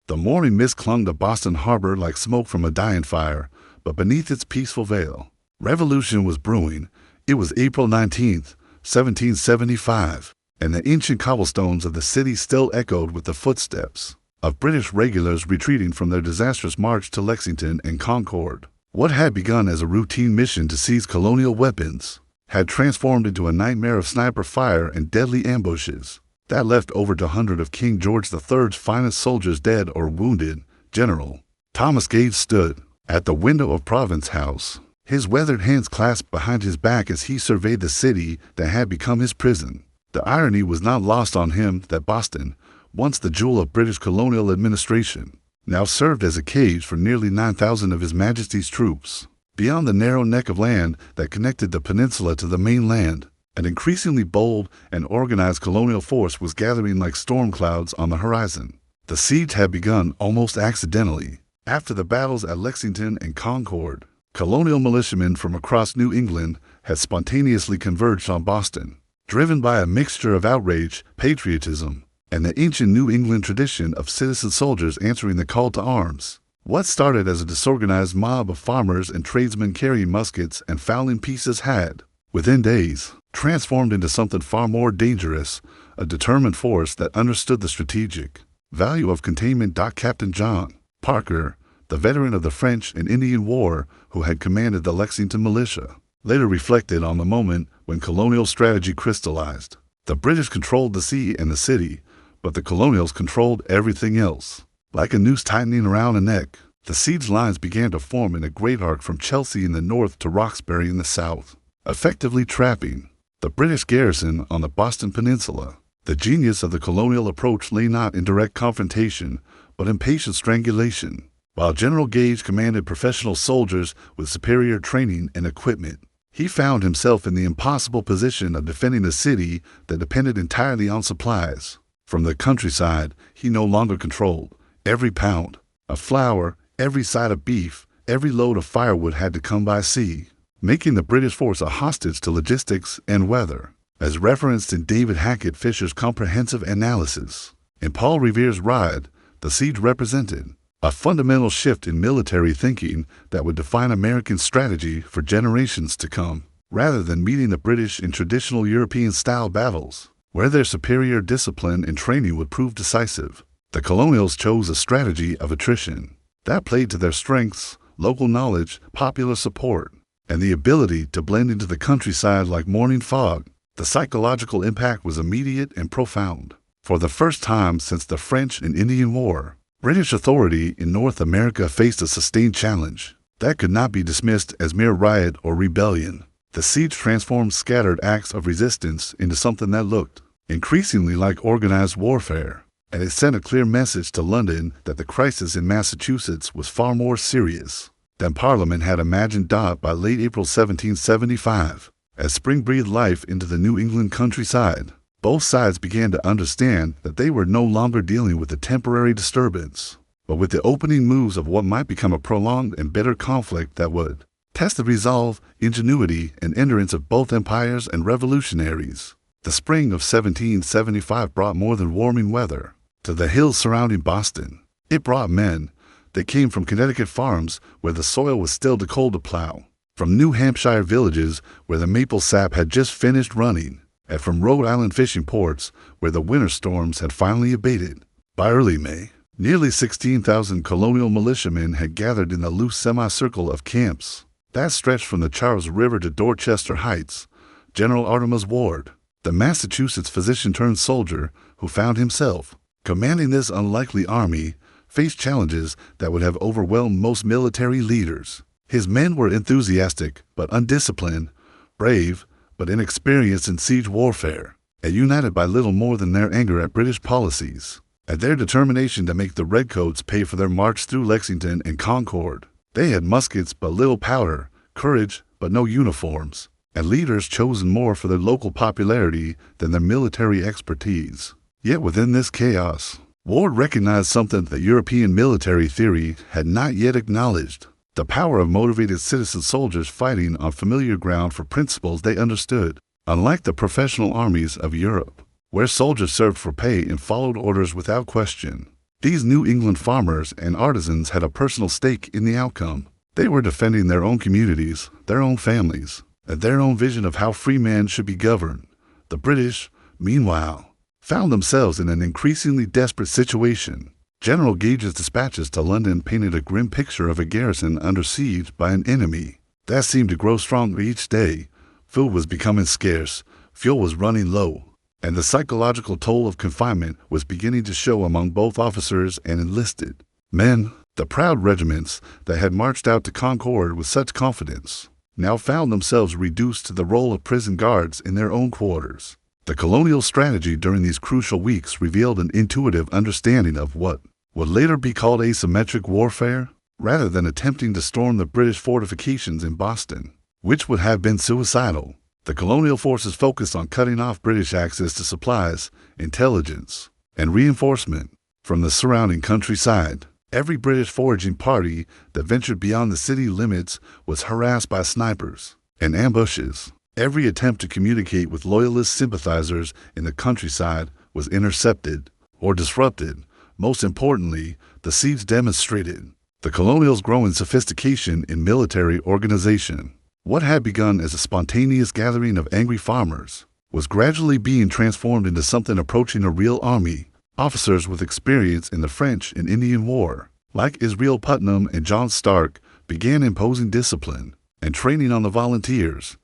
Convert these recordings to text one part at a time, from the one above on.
The morning mist clung to Boston Harbor like smoke from a dying fire, but beneath its peaceful veil, revolution was brewing. It was April 19th, 1775, and the ancient cobblestones of the city still echoed with the footsteps of British regulars retreating from their disastrous march to Lexington and Concord. What had begun as a routine mission to seize colonial weapons had transformed into a nightmare of sniper fire and deadly ambushes that left over 200 of King George III's finest soldiers dead or wounded. General Thomas Gage stood at the window of Province House, his weathered hands clasped behind his back as he surveyed the city that had become his prison. The irony was not lost on him that Boston, once the jewel of British colonial administration, now served as a cage for nearly 9,000 of His Majesty's troops. Beyond the narrow neck of land that connected the peninsula to the mainland, an increasingly bold and organized colonial force was gathering like storm clouds on the horizon. The siege had begun almost accidentally. After the battles at Lexington and Concord, colonial militiamen from across New England had spontaneously converged on Boston, driven by a mixture of outrage, patriotism, and the ancient New England tradition of citizen soldiers answering the call to arms. What started as a disorganized mob of farmers and tradesmen carrying muskets and fowling pieces had, within days, transformed into something far more dangerous, a determined force that understood the strategic value of containment. Captain John Parker, the veteran of the French and Indian War who had commanded the Lexington militia, later reflected on the moment when colonial strategy crystallized. The British controlled the sea and the city, but the colonials controlled everything else. Like a noose tightening around a neck, the siege lines began to form in a great arc from Chelsea in the north to Roxbury in the south, effectively trapping the British garrison on the Boston Peninsula. The genius of the colonial approach lay not in direct confrontation, but in patient strangulation. While General Gage commanded professional soldiers with superior training and equipment, he found himself in the impossible position of defending a city that depended entirely on supplies. From the countryside, he no longer controlled every pound of flour, every side of beef, every load of firewood had to come by sea, making the British force a hostage to logistics and weather, as referenced in David Hackett Fisher's comprehensive analysis. In Paul Revere's Ride, the siege represented a fundamental shift in military thinking that would define American strategy for generations to come. Rather than meeting the British in traditional European-style battles, where their superior discipline and training would prove decisive, the colonials chose a strategy of attrition that played to their strengths: local knowledge, popular support, and the ability to blend into the countryside like morning fog. The psychological impact was immediate and profound. For the first time since the French and Indian War, British authority in North America faced a sustained challenge that could not be dismissed as mere riot or rebellion. The siege transformed scattered acts of resistance into something that looked increasingly like organized warfare, and it sent a clear message to London that the crisis in Massachusetts was far more serious than Parliament had imagined. By late April 1775, as spring breathed life into the New England countryside, both sides began to understand that they were no longer dealing with a temporary disturbance, but with the opening moves of what might become a prolonged and bitter conflict that would test the resolve, ingenuity, and endurance of both empires and revolutionaries. The spring of 1775 brought more than warming weather to the hills surrounding Boston. It brought men. They came from Connecticut farms where the soil was still too cold to plow, from New Hampshire villages where the maple sap had just finished running, and from Rhode Island fishing ports where the winter storms had finally abated. By early May, nearly 16,000 colonial militiamen had gathered in the loose semicircle of camps that stretched from the Charles River to Dorchester Heights. General Artemas Ward, the Massachusetts physician-turned-soldier who found himself commanding this unlikely army, faced challenges that would have overwhelmed most military leaders. His men were enthusiastic but undisciplined, brave but inexperienced in siege warfare, and united by little more than their anger at British policies, and their determination to make the Redcoats pay for their march through Lexington and Concord. They had muskets but little powder, courage but no uniforms, and leaders chosen more for their local popularity than their military expertise. Yet within this chaos, Ward recognized something that European military theory had not yet acknowledged: the power of motivated citizen soldiers fighting on familiar ground for principles they understood. Unlike the professional armies of Europe, where soldiers served for pay and followed orders without question, These New England farmers and artisans had a personal stake in the outcome. They were defending their own communities, their own families, and their own vision of how free man should be governed. The British, meanwhile, found themselves in an increasingly desperate situation. General Gage's dispatches to London painted a grim picture of a garrison under siege by an enemy that seemed to grow stronger each day. Food was becoming scarce, fuel was running low, and the psychological toll of confinement was beginning to show among both officers and enlisted men. The proud regiments that had marched out to Concord with such confidence now found themselves reduced to the role of prison guards in their own quarters. The colonial strategy during these crucial weeks revealed an intuitive understanding of what would later be called asymmetric warfare, rather than attempting to storm the British fortifications in Boston, which would have been suicidal. The colonial forces focused on cutting off British access to supplies, intelligence, and reinforcement from the surrounding countryside. Every British foraging party that ventured beyond the city limits was harassed by snipers and ambushes. Every attempt to communicate with Loyalist sympathizers in the countryside was intercepted or disrupted. Most importantly, the siege demonstrated the colonials' growing sophistication in military organization. What had begun as a spontaneous gathering of angry farmers was gradually being transformed into something approaching a real army. Officers with experience in the French and Indian War, like Israel Putnam and John Stark, began imposing discipline and training on the volunteers.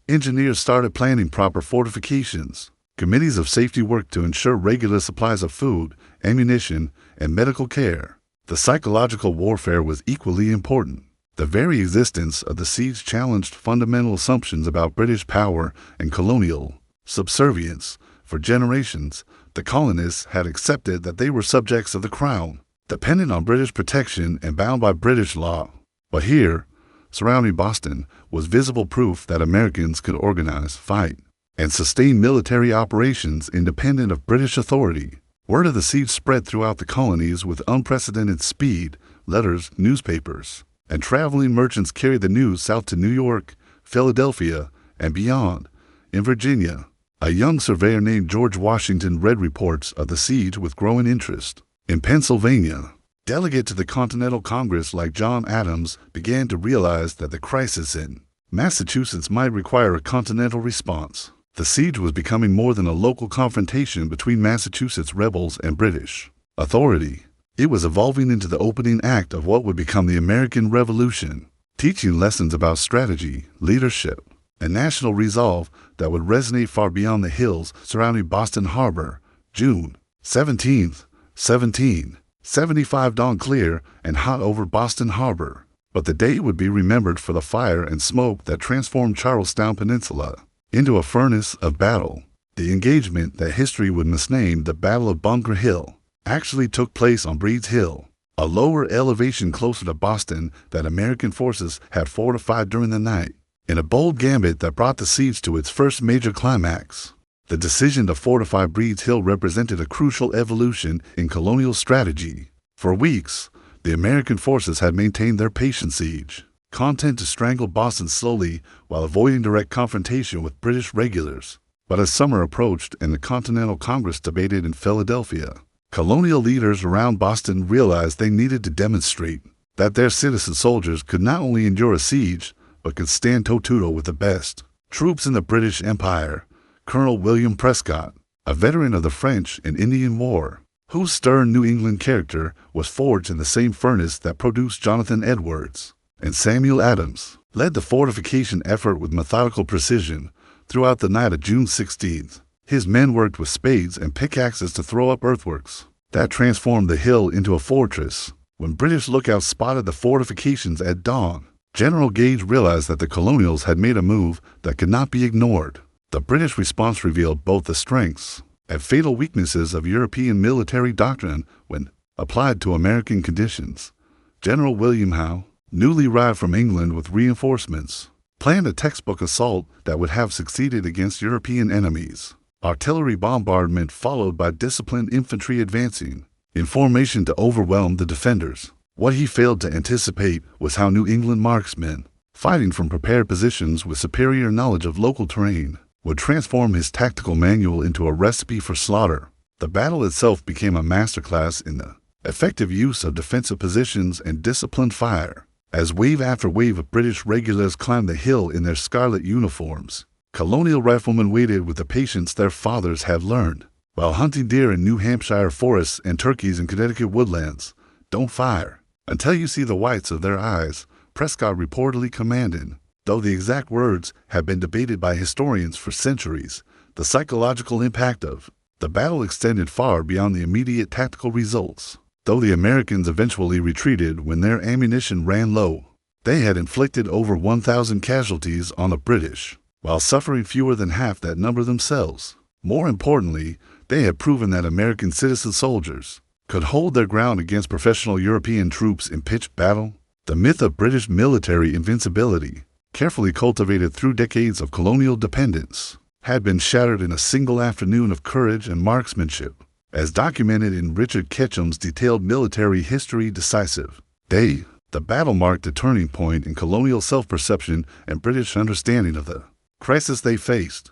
Engineers started planning proper fortifications. Committees of safety worked to ensure regular supplies of food, ammunition, and medical care. The psychological warfare was equally important. The very existence of the siege challenged fundamental assumptions about British power and colonial subservience. For generations, the colonists had accepted that they were subjects of the crown, dependent on British protection and bound by British law. But here, surrounding Boston, was visible proof that Americans could organize, fight, and sustain military operations independent of British authority. Word of the siege spread throughout the colonies with unprecedented speed. Letters, newspapers, and traveling merchants carried the news south to New York, Philadelphia, and beyond. In Virginia, a young surveyor named George Washington read reports of the siege with growing interest. In Pennsylvania, delegate to the Continental Congress like John Adams began to realize that the crisis in Massachusetts might require a continental response. The siege was becoming more than a local confrontation between Massachusetts rebels and British authority. It was evolving into the opening act of what would become the American Revolution, teaching lessons about strategy, leadership, and national resolve that would resonate far beyond the hills surrounding Boston Harbor. June 17th, 1775 dawned clear and hot over Boston Harbor, but the day would be remembered for the fire and smoke that transformed Charlestown Peninsula into a furnace of battle. The engagement that history would misname the Battle of Bunker Hill actually took place on Breed's Hill, a lower elevation closer to Boston that American forces had fortified during the night. In a bold gambit that brought the siege to its first major climax, the decision to fortify Breed's Hill represented a crucial evolution in colonial strategy. For weeks, the American forces had maintained their patient siege, content to strangle Boston slowly while avoiding direct confrontation with British regulars. But as summer approached and the Continental Congress debated in Philadelphia, colonial leaders around Boston realized they needed to demonstrate that their citizen soldiers could not only endure a siege, but could stand toe-to-toe with the best troops in the British Empire. Colonel William Prescott, a veteran of the French and Indian War, whose stern New England character was forged in the same furnace that produced Jonathan Edwards and Samuel Adams, led the fortification effort with methodical precision. Throughout the night of June 16th, his men worked with spades and pickaxes to throw up earthworks that transformed the hill into a fortress. When British lookouts spotted the fortifications at dawn, General Gage realized that the colonials had made a move that could not be ignored. The British response revealed both the strengths and fatal weaknesses of European military doctrine when applied to American conditions. General William Howe, newly arrived from England with reinforcements, planned a textbook assault that would have succeeded against European enemies. Artillery bombardment followed by disciplined infantry advancing in formation to overwhelm the defenders. What he failed to anticipate was how New England marksmen, fighting from prepared positions with superior knowledge of local terrain, would transform his tactical manual into a recipe for slaughter. The battle itself became a masterclass in the effective use of defensive positions, and disciplined fire. As wave after wave of British regulars climbed the hill in their scarlet uniforms, colonial riflemen waited with the patience their fathers had learned. While hunting deer in New Hampshire forests and turkeys in Connecticut woodlands, "Don't fire until you see the whites of their eyes," Prescott reportedly commanded. Though the exact words have been debated by historians for centuries, the psychological impact of the battle extended far beyond the immediate tactical results. Though the Americans eventually retreated when their ammunition ran low, they had inflicted over 1,000 casualties on the British, while suffering fewer than half that number themselves. More importantly, they had proven that American citizen soldiers could hold their ground against professional European troops in pitched battle. The myth of British military invincibility, carefully cultivated through decades of colonial dependence, had been shattered in a single afternoon of courage and marksmanship, as documented in Richard Ketchum's detailed military history Decisive Day. The battle marked a turning point in colonial self-perception and British understanding of the crisis they faced.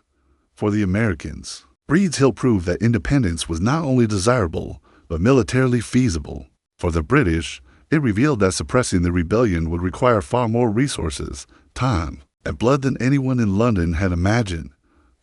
For the Americans, Breed's Hill proved that independence was not only desirable, but militarily feasible. For the British, it revealed that suppressing the rebellion would require far more resources, time, and blood than anyone in London had imagined.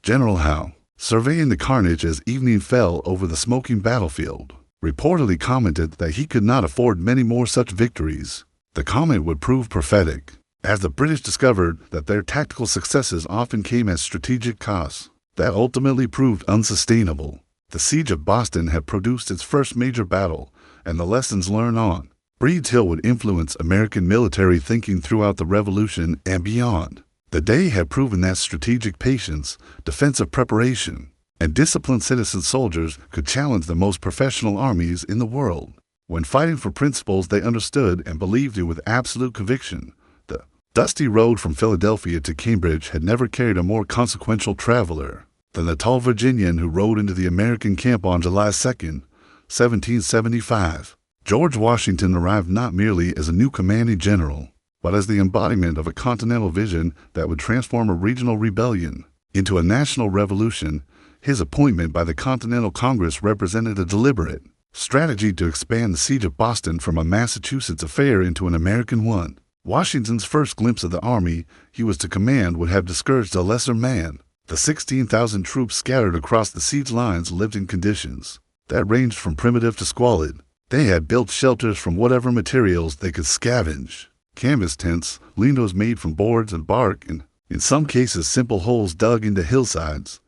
General Howe, surveying the carnage as evening fell over the smoking battlefield, reportedly commented that he could not afford many more such victories. The comment would prove prophetic, as the British discovered that their tactical successes often came at strategic costs that ultimately proved unsustainable. The Siege of Boston had produced its first major battle, and the lessons learned on Breed's Hill would influence American military thinking throughout the Revolution and beyond. The day had proven that strategic patience, defensive preparation, and disciplined citizen soldiers could challenge the most professional armies in the world. When fighting for principles they understood and believed in with absolute conviction, the dusty road from Philadelphia to Cambridge had never carried a more consequential traveler than the tall Virginian who rode into the American camp on July 2, 1775. George Washington arrived not merely as a new commanding general, but as the embodiment of a continental vision that would transform a regional rebellion into a national revolution. His appointment by the Continental Congress represented a deliberate strategy to expand the Siege of Boston from a Massachusetts affair into an American one. Washington's first glimpse of the army he was to command would have discouraged a lesser man. The 16,000 troops scattered across the siege lines lived in conditions that ranged from primitive to squalid. They had built shelters from whatever materials they could scavenge. Canvas tents, lindos made from boards and bark, and in some cases simple holes dug into hillsides.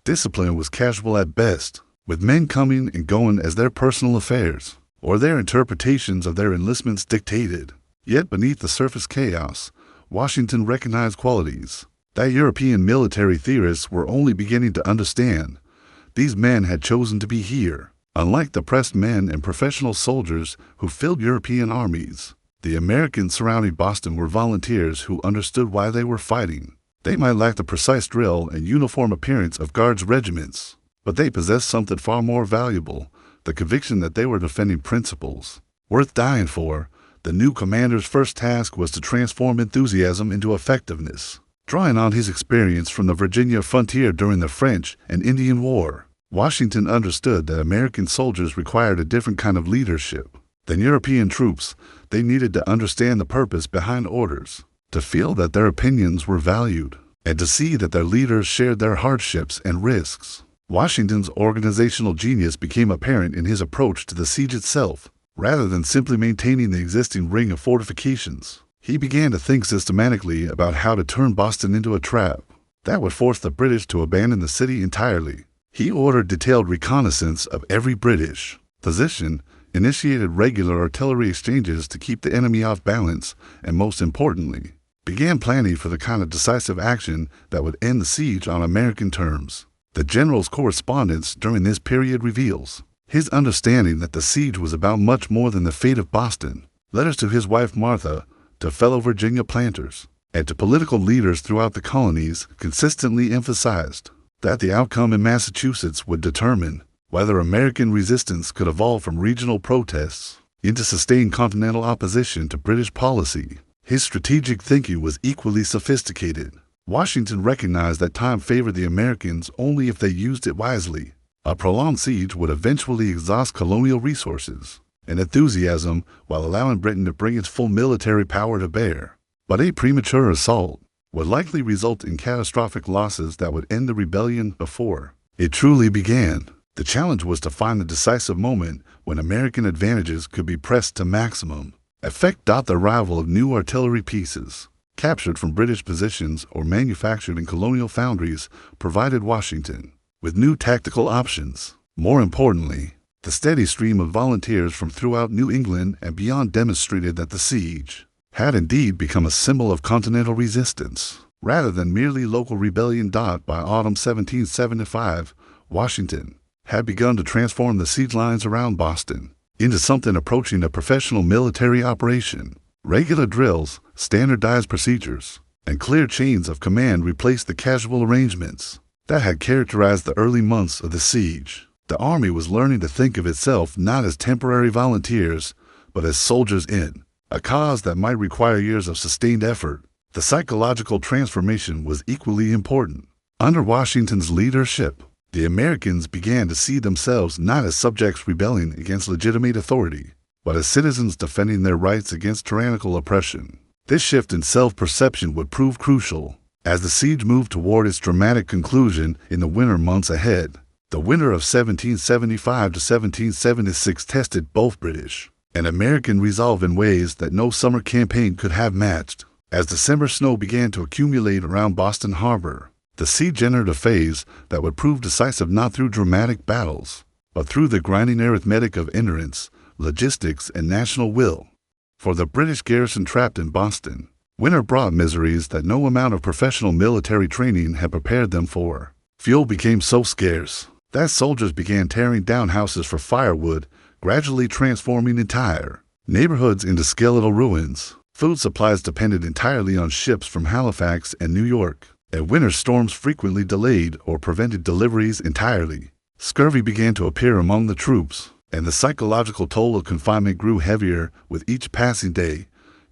Discipline was casual at best, with men coming and going as their personal affairs, or their interpretations of their enlistments dictated. Yet beneath the surface chaos, Washington recognized qualities that European military theorists were only beginning to understand. These men had chosen to be here. Unlike the pressed men and professional soldiers who filled European armies, the Americans surrounding Boston were volunteers who understood why they were fighting. They might lack the precise drill and uniform appearance of Guards regiments, but they possessed something far more valuable, the conviction that they were defending principles worth dying for. The new commander's first task was to transform enthusiasm into effectiveness. Drawing on his experience from the Virginia frontier during the French and Indian War, Washington understood that American soldiers required a different kind of leadership than European troops. They needed to understand the purpose behind orders, to feel that their opinions were valued, and to see that their leaders shared their hardships and risks. Washington's organizational genius became apparent in his approach to the siege itself. Rather than simply maintaining the existing ring of fortifications, he began to think systematically about how to turn Boston into a trap that would force the British to abandon the city entirely. He ordered detailed reconnaissance of every British position, initiated regular artillery exchanges to keep the enemy off balance, and most importantly, began planning for the kind of decisive action that would end the siege on American terms. The general's correspondence during this period reveals his understanding that the siege was about much more than the fate of Boston. Letters to his wife Martha, to fellow Virginia planters, and to political leaders throughout the colonies consistently emphasized that the outcome in Massachusetts would determine whether American resistance could evolve from regional protests into sustained continental opposition to British policy. His strategic thinking was equally sophisticated. Washington recognized that time favored the Americans only if they used it wisely. A prolonged siege would eventually exhaust colonial resources, and enthusiasm while allowing Britain to bring its full military power to bear. But a premature assault would likely result in catastrophic losses that would end the rebellion before it truly began. The challenge was to find the decisive moment when American advantages could be pressed to maximum effect. The arrival of new artillery pieces, captured from British positions or manufactured in colonial foundries, provided Washington with new tactical options. More importantly, the steady stream of volunteers from throughout New England and beyond demonstrated that the siege had indeed become a symbol of continental resistance, rather than merely local rebellion. By autumn 1775, Washington had begun to transform the siege lines around Boston into something approaching a professional military operation. Regular drills, standardized procedures, and clear chains of command replaced the casual arrangements that had characterized the early months of the siege. The Army was learning to think of itself not as temporary volunteers, but as soldiers in a cause that might require years of sustained effort. The psychological transformation was equally important. Under Washington's leadership, the Americans began to see themselves not as subjects rebelling against legitimate authority, but as citizens defending their rights against tyrannical oppression. This shift in self-perception would prove crucial as the siege moved toward its dramatic conclusion in the winter months ahead. The winter of 1775 to 1776 tested both British and American resolve in ways that no summer campaign could have matched. As December snow began to accumulate around Boston Harbor, the siege entered a phase that would prove decisive not through dramatic battles, but through the grinding arithmetic of endurance, logistics, and national will. For the British garrison trapped in Boston, winter brought miseries that no amount of professional military training had prepared them for. Fuel became so scarce that soldiers began tearing down houses for firewood, gradually transforming entire neighborhoods into skeletal ruins. Food supplies depended entirely on ships from Halifax and New York, and winter storms frequently delayed or prevented deliveries entirely. Scurvy began to appear among the troops, and the psychological toll of confinement grew heavier with each passing day.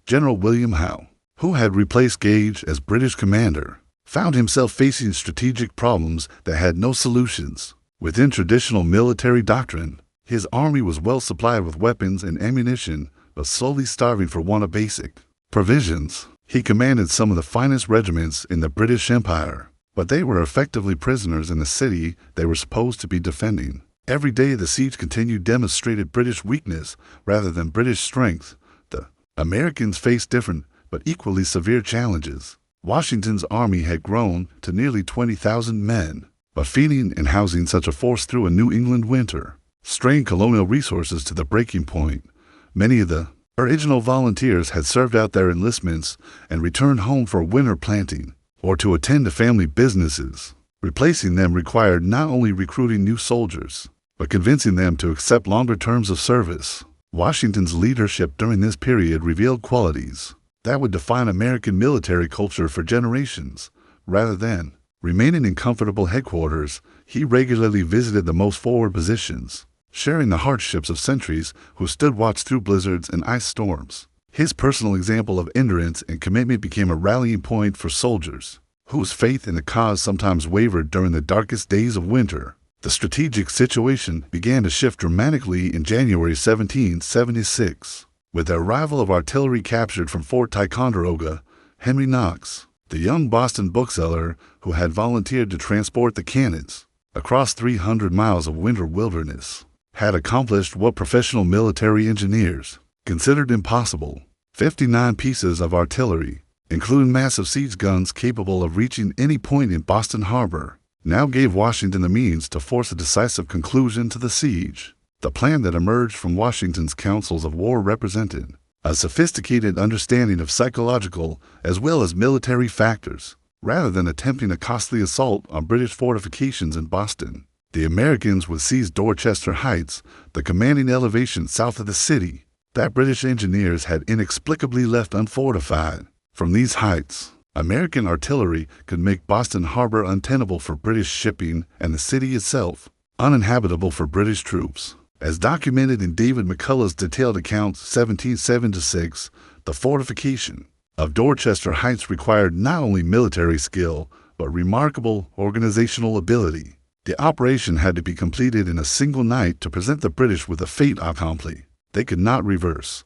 General William Howe, who had replaced Gage as British commander, found himself facing strategic problems that had no solutions. Within traditional military doctrine, his army was well supplied with weapons and ammunition, but slowly starving for want of basic provisions. He commanded some of the finest regiments in the British Empire, but they were effectively prisoners in the city they were supposed to be defending. Every day the siege continued demonstrated British weakness rather than British strength. The Americans faced different but equally severe challenges. Washington's army had grown to nearly 20,000 men, but feeding and housing such a force through a New England winter strained colonial resources to the breaking point. Many of the original volunteers had served out their enlistments and returned home for winter planting or to attend to family businesses. Replacing them required not only recruiting new soldiers, but convincing them to accept longer terms of service. Washington's leadership during this period revealed qualities that would define American military culture for generations. Rather than remaining in comfortable headquarters, he regularly visited the most forward positions, sharing the hardships of sentries who stood watch through blizzards and ice storms. His personal example of endurance and commitment became a rallying point for soldiers whose faith in the cause sometimes wavered during the darkest days of winter. The strategic situation began to shift dramatically in January 1776. With the arrival of artillery captured from Fort Ticonderoga, Henry Knox, the young Boston bookseller who had volunteered to transport the cannons across 300 miles of winter wilderness, had accomplished what professional military engineers considered impossible. 59 pieces of artillery, including massive siege guns capable of reaching any point in Boston Harbor, now gave Washington the means to force a decisive conclusion to the siege. The plan that emerged from Washington's councils of war represented a sophisticated understanding of psychological as well as military factors. Rather than attempting a costly assault on British fortifications in Boston, the Americans would seize Dorchester Heights, the commanding elevation south of the city that British engineers had inexplicably left unfortified. From these heights, American artillery could make Boston Harbor untenable for British shipping and the city itself uninhabitable for British troops. As documented in David McCullough's detailed account 1776, the fortification of Dorchester Heights required not only military skill, but remarkable organizational ability. The operation had to be completed in a single night to present the British with a fait accompli. they could not reverse.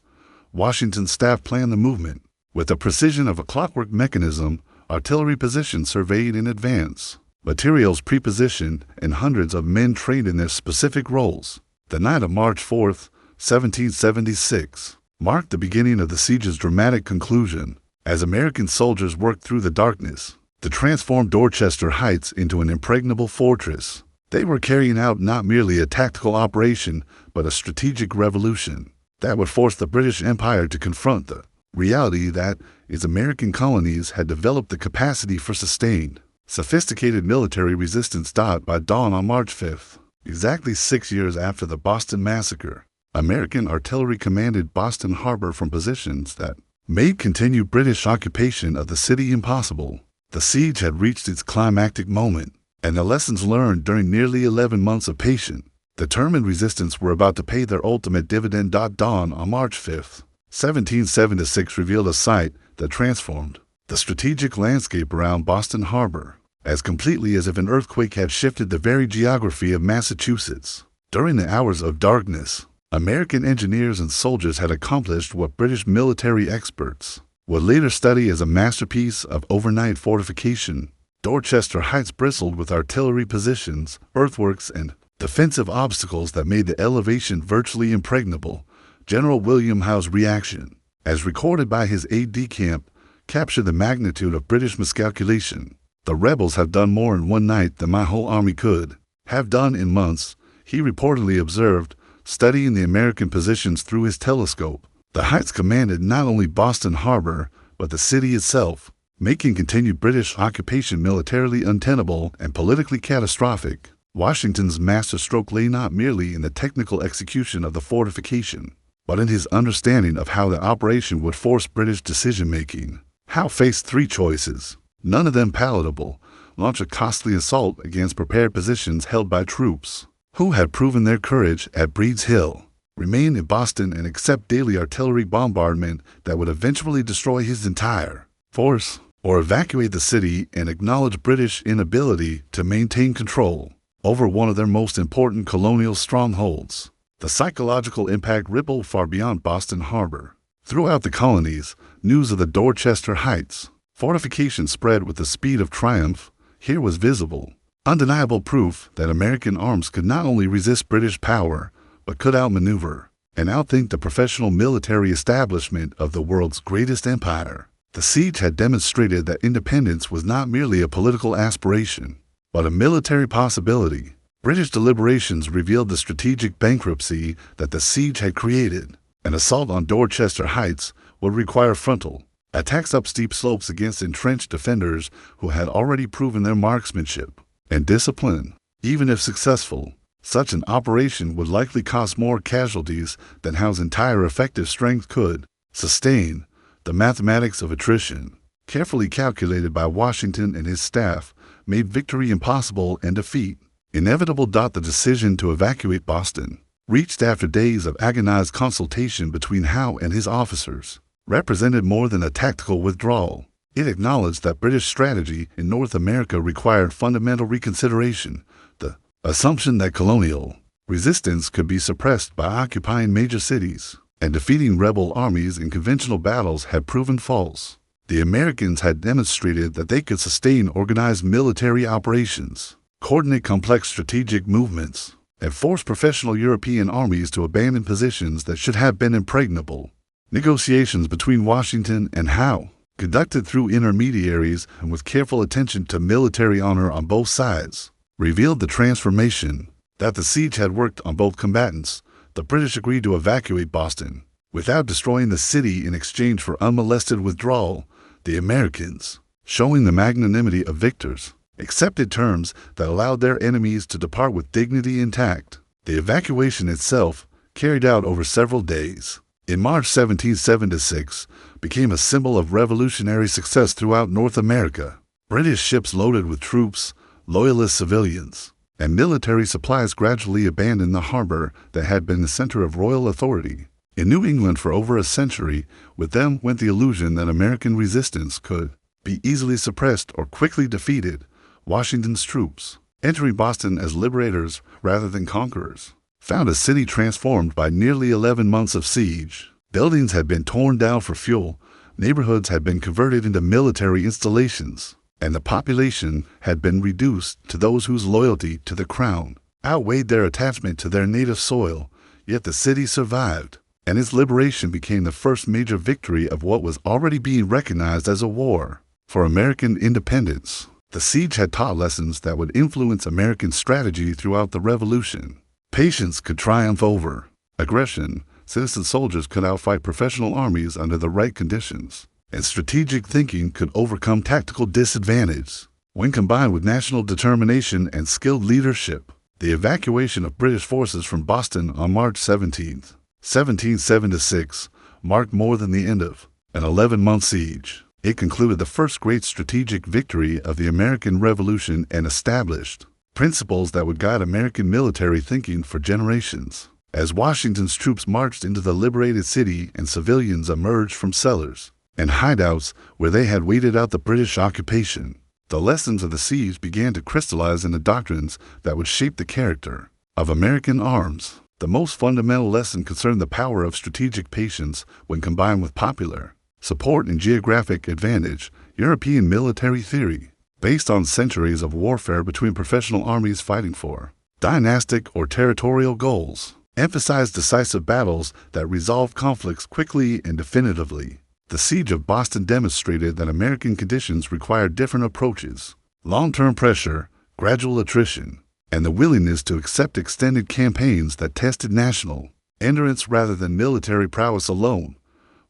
Washington's staff planned the movement. With the precision of a clockwork mechanism, artillery positions surveyed in advance, materials pre-positioned, and hundreds of men trained in their specific roles. The night of March 4th, 1776, marked the beginning of the siege's dramatic conclusion, as American soldiers worked through the darkness to transform Dorchester Heights into an impregnable fortress. They were carrying out not merely a tactical operation, but a strategic revolution that would force the British Empire to confront the reality that its American colonies had developed the capacity for sustained, sophisticated military resistance. By dawn on March 5th, exactly 6 years after the Boston Massacre, American artillery commanded Boston Harbor from positions that made continued British occupation of the city impossible. The siege had reached its climactic moment, and the lessons learned during nearly 11 months of patient, determined resistance were about to pay their ultimate dividend. Dawn on March 5th, 1776 revealed a sight that transformed the strategic landscape around Boston Harbor as completely as if an earthquake had shifted the very geography of Massachusetts. During the hours of darkness, American engineers and soldiers had accomplished what British military experts would later study as a masterpiece of overnight fortification. Dorchester Heights bristled with artillery positions, earthworks, and defensive obstacles that made the elevation virtually impregnable. General William Howe's reaction, as recorded by his aide-de-camp, captured the magnitude of British miscalculation. "The rebels have done more in one night than my whole army could have done in months," he reportedly observed, studying the American positions through his telescope. The heights commanded not only Boston Harbor, but the city itself, making continued British occupation militarily untenable and politically catastrophic. Washington's masterstroke lay not merely in the technical execution of the fortification, but in his understanding of how the operation would force British decision-making. Howe faced three choices, none of them palatable: launch a costly assault against prepared positions held by troops who had proven their courage at Breed's Hill, remain in Boston and accept daily artillery bombardment that would eventually destroy his entire force, or evacuate the city and acknowledge British inability to maintain control over one of their most important colonial strongholds. The psychological impact rippled far beyond Boston Harbor. Throughout the colonies, news of the Dorchester Heights fortification spread with the speed of triumph. Here was visible, undeniable proof that American arms could not only resist British power, but could outmaneuver and outthink the professional military establishment of the world's greatest empire. The siege had demonstrated that independence was not merely a political aspiration, but a military possibility. British deliberations revealed the strategic bankruptcy that the siege had created. An assault on Dorchester Heights would require frontal attacks up steep slopes against entrenched defenders who had already proven their marksmanship and discipline. Even if successful, such an operation would likely cost more casualties than Howe's entire effective strength could sustain. The mathematics of attrition, carefully calculated by Washington and his staff, made victory impossible and defeat inevitable. The decision to evacuate Boston, reached after days of agonized consultation between Howe and his officers, represented more than a tactical withdrawal. It acknowledged that British strategy in North America required fundamental reconsideration. The assumption that colonial resistance could be suppressed by occupying major cities and defeating rebel armies in conventional battles had proven false. The Americans had demonstrated that they could sustain organized military operations, coordinate complex strategic movements, and force professional European armies to abandon positions that should have been impregnable. Negotiations between Washington and Howe, conducted through intermediaries and with careful attention to military honor on both sides, revealed the transformation that the siege had worked on both combatants. The British agreed to evacuate Boston without destroying the city in exchange for unmolested withdrawal. The Americans, showing the magnanimity of victors, accepted terms that allowed their enemies to depart with dignity intact. The evacuation itself, carried out over several days, in March 1776, became a symbol of revolutionary success throughout North America. British ships loaded with troops, loyalist civilians, and military supplies gradually abandoned the harbor that had been the center of royal authority in New England for over a century. With them went the illusion that American resistance could be easily suppressed or quickly defeated. Washington's troops, entering Boston as liberators rather than conquerors, found a city transformed by nearly 11 months of siege. Buildings had been torn down for fuel, neighborhoods had been converted into military installations, and the population had been reduced to those whose loyalty to the crown outweighed their attachment to their native soil. Yet the city survived, and its liberation became the first major victory of what was already being recognized as a war for American independence. The siege had taught lessons that would influence American strategy throughout the Revolution. Patience could triumph over aggression, citizen soldiers could outfight professional armies under the right conditions, and strategic thinking could overcome tactical disadvantage. When combined with national determination and skilled leadership, the evacuation of British forces from Boston on March 17, 1776, marked more than the end of an 11-month siege. It concluded the first great strategic victory of the American Revolution and established principles that would guide American military thinking for generations. As Washington's troops marched into the liberated city and civilians emerged from cellars and hideouts where they had waited out the British occupation, the lessons of the siege began to crystallize into doctrines that would shape the character of American arms. The most fundamental lesson concerned the power of strategic patience when combined with popular support and geographic advantage. European military theory, based on centuries of warfare between professional armies fighting for dynastic or territorial goals, emphasized decisive battles that resolved conflicts quickly and definitively. The Siege of Boston demonstrated that American conditions required different approaches: long-term pressure, gradual attrition, and the willingness to accept extended campaigns that tested national endurance rather than military prowess alone.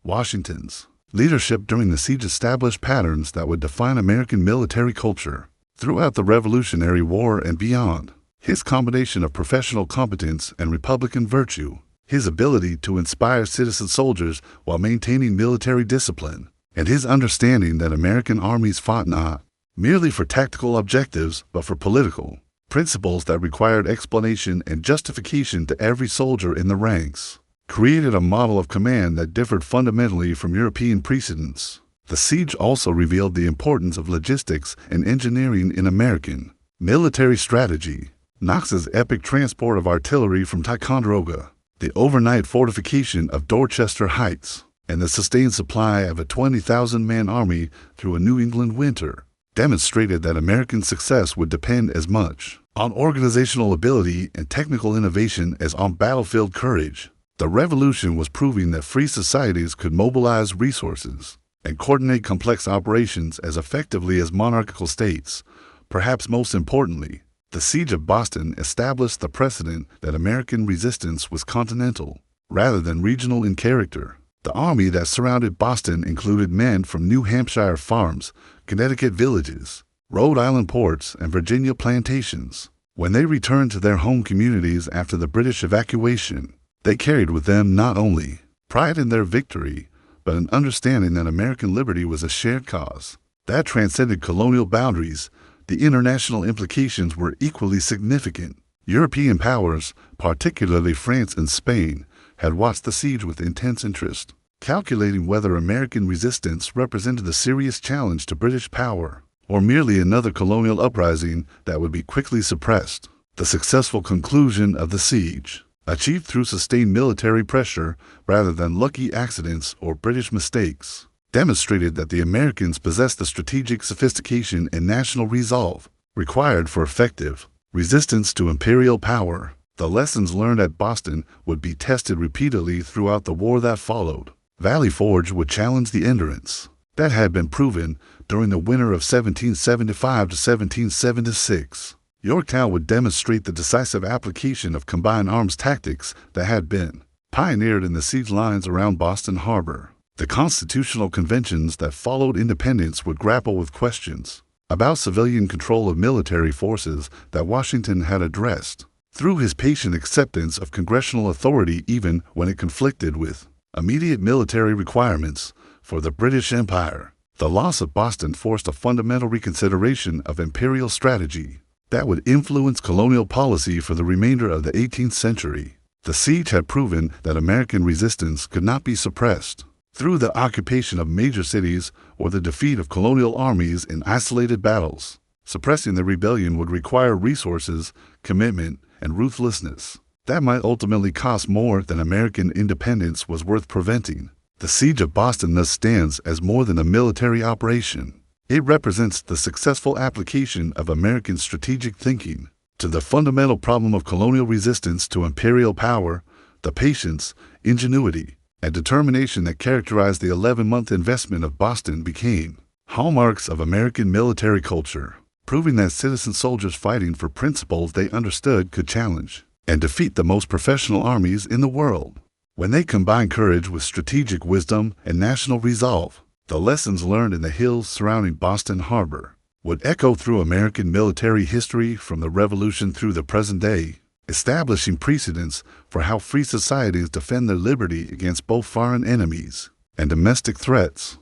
Washington's leadership during the siege established patterns that would define American military culture throughout the Revolutionary War and beyond. His combination of professional competence and Republican virtue, his ability to inspire citizen soldiers while maintaining military discipline, and his understanding that American armies fought not merely for tactical objectives but for political principles that required explanation and justification to every soldier in the ranks, created a model of command that differed fundamentally from European precedents. The siege also revealed the importance of logistics and engineering in American military strategy. Knox's epic transport of artillery from Ticonderoga, the overnight fortification of Dorchester Heights, and the sustained supply of a 20,000-man army through a New England winter demonstrated that American success would depend as much on organizational ability and technical innovation as on battlefield courage. The Revolution was proving that free societies could mobilize resources and coordinate complex operations as effectively as monarchical states. Perhaps most importantly, the Siege of Boston established the precedent that American resistance was continental rather than regional in character. The army that surrounded Boston included men from New Hampshire farms, Connecticut villages, Rhode Island ports, and Virginia plantations. When they returned to their home communities after the British evacuation, they carried with them not only pride in their victory, but an understanding that American liberty was a shared cause that transcended colonial boundaries. The international implications were equally significant. European powers, particularly France and Spain, had watched the siege with intense interest, calculating whether American resistance represented a serious challenge to British power or merely another colonial uprising that would be quickly suppressed. The successful conclusion of the siege, achieved through sustained military pressure rather than lucky accidents or British mistakes, demonstrated that the Americans possessed the strategic sophistication and national resolve required for effective resistance to imperial power. The lessons learned at Boston would be tested repeatedly throughout the war that followed. Valley Forge would challenge the endurance that had been proven during the winter of 1775 to 1776. Yorktown would demonstrate the decisive application of combined arms tactics that had been pioneered in the siege lines around Boston Harbor. The constitutional conventions that followed independence would grapple with questions about civilian control of military forces that Washington had addressed through his patient acceptance of congressional authority even when it conflicted with immediate military requirements for the British Empire. The loss of Boston forced a fundamental reconsideration of imperial strategy that would influence colonial policy for the remainder of the 18th century. The siege had proven that American resistance could not be suppressed through the occupation of major cities or the defeat of colonial armies in isolated battles. Suppressing the rebellion would require resources, commitment, and ruthlessness. that might ultimately cost more than American independence was worth preventing. The Siege of Boston thus stands as more than a military operation. It represents the successful application of American strategic thinking to the fundamental problem of colonial resistance to imperial power. The patience, ingenuity, and determination that characterized the 11-month investment of Boston became hallmarks of American military culture, proving that citizen soldiers fighting for principles they understood could challenge and defeat the most professional armies in the world. When they combined courage with strategic wisdom and national resolve, the lessons learned in the hills surrounding Boston Harbor would echo through American military history from the Revolution through the present day, establishing precedents for how free societies defend their liberty against both foreign enemies and domestic threats.